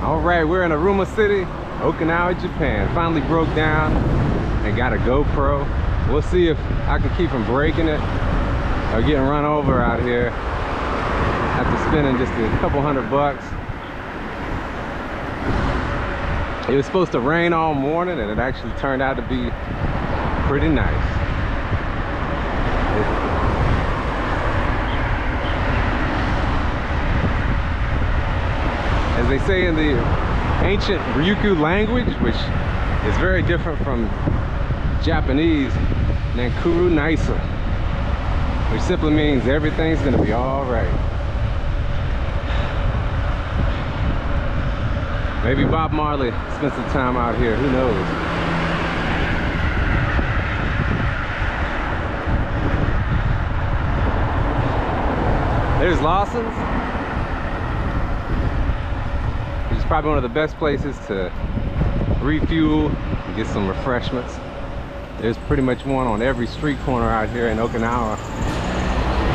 All right, we're in Uruma City, Okinawa, Japan. Finally broke down and got a GoPro. We'll see if I can keep from breaking it or getting run over out here after spending just a couple $100. It was supposed to rain all morning and it actually turned out to be pretty nice. As they say in the ancient Ryuku language, which is very different from Japanese, Nankuru Naisa, which simply means everything's gonna be all right. Maybe Bob Marley spent some time out here, who knows? There's Lawson's. It's probably one of the best places to refuel and get some refreshments. There's pretty much one on every street corner out here in Okinawa,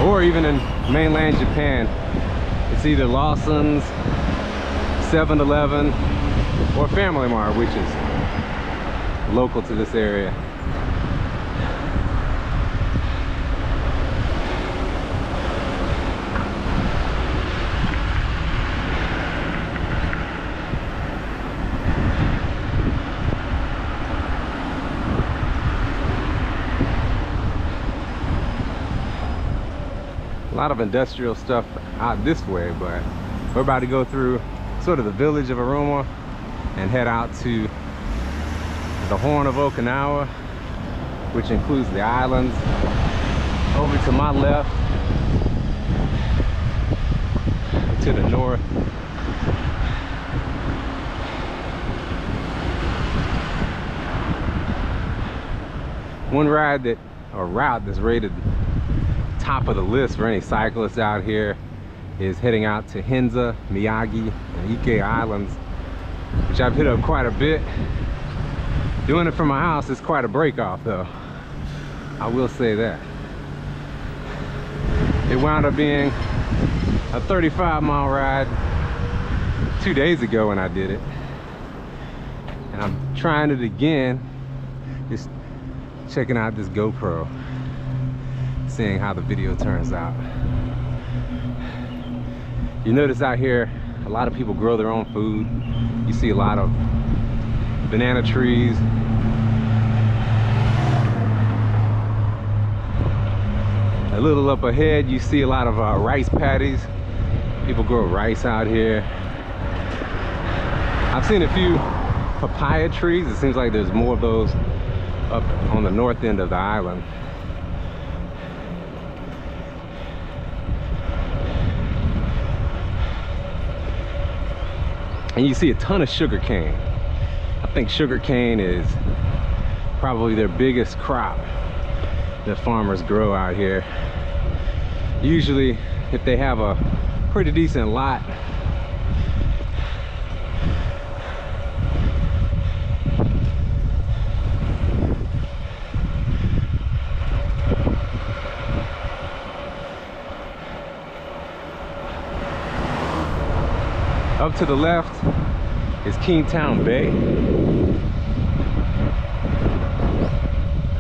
or even in mainland Japan. It's either Lawson's, 7-Eleven, or Family Mart, which is local to this area. A lot of industrial stuff out this way, but we're about to go through sort of the village of Uruma and head out to the Horn of Okinawa, which includes the islands. Over to my left, to the north, one ride that, or route that's rated top of the list for any cyclists out here is heading out to Henza, Miyagi and Ikei islands, which I've hit up quite a bit. Doing it from my house is quite a break off though, I will say that. It wound up being a 35-mile ride 2 days ago when I did it, and I'm trying it again, just checking out this GoPro, seeing how the video turns out. You notice out here a lot of people grow their own food. You see a lot of banana trees, a little up ahead you see a lot of rice paddies. People grow rice out here. I've seen a few papaya trees. It seems like there's more of those up on the north end of the island. And you see a ton of sugar cane. I think sugar cane is probably their biggest crop that farmers grow out here. Usually, if they have a pretty decent lot, up to the left is Kingtown Bay.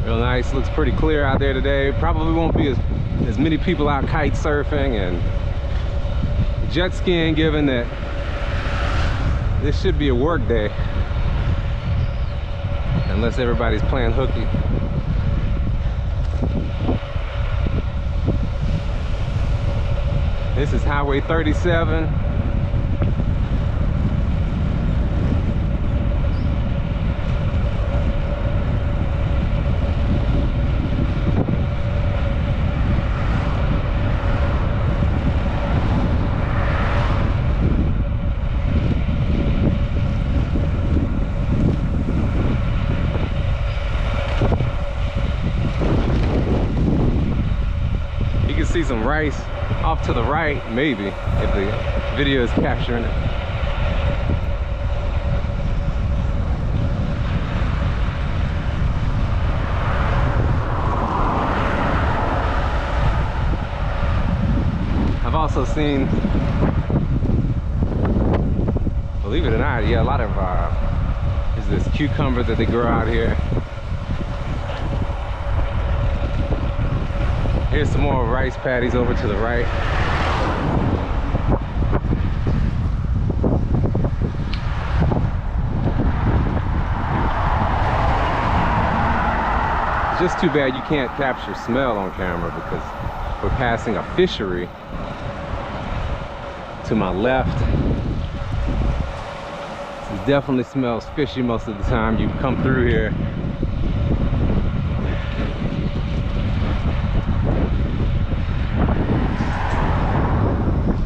Real nice, looks pretty clear out there today. Probably won't be as many people out kite surfing and jet skiing, given that this should be a work day, unless everybody's playing hooky. This is Highway 37. See some rice off to the right, maybe, if the video is capturing it. I've also seen a Believe it or not, yeah, a lot of is this cucumber that they grow out here. Here's some more rice paddies over to the right. It's just too bad you can't capture smell on camera because we're passing a fishery to my left. It definitely smells fishy most of the time you come through here.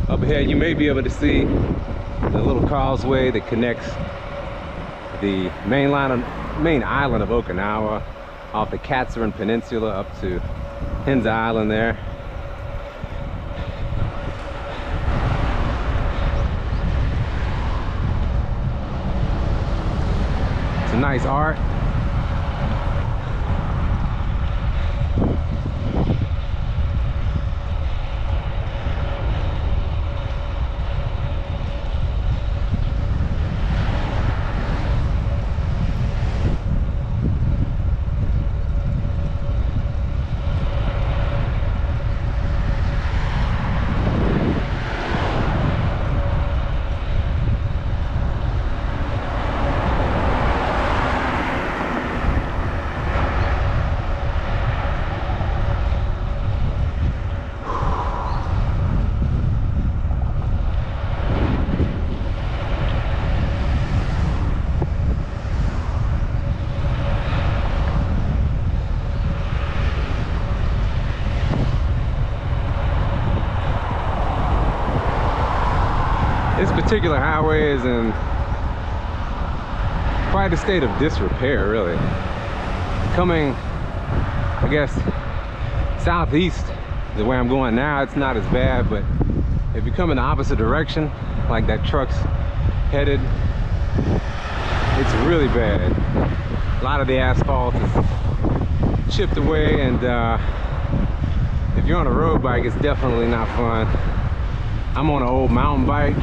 Up ahead you may be able to see the little causeway that connects the main island of Okinawa off the Katsurin Peninsula up to Henza Island there. It's a nice art. This particular highway is in quite a state of disrepair, really. Coming, I guess, southeast, the way I'm going now, it's not as bad, but if you come in the opposite direction, like that truck's headed, it's really bad. A lot of the asphalt is chipped away, and if you're on a road bike, it's definitely not fun. I'm on an old mountain bike,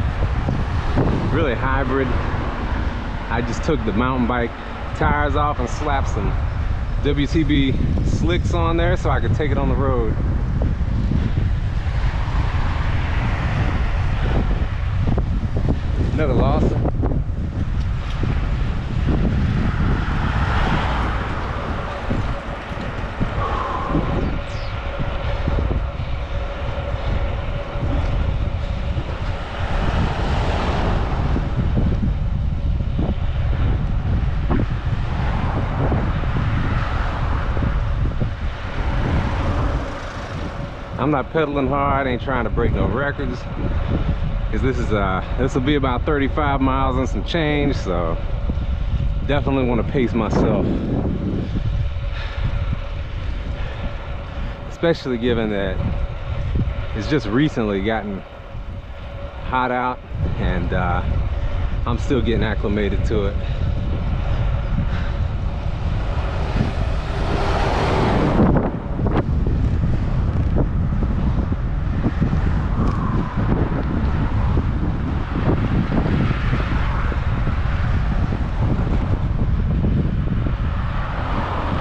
really hybrid. I just took the mountain bike tires off and slapped some WTB slicks on there so I could take it on the road. Another Lawson. I'm not pedaling hard, ain't trying to break no records, because this will be about 35 miles and some change, so definitely want to pace myself, especially given that it's just recently gotten hot out and I'm still getting acclimated to it.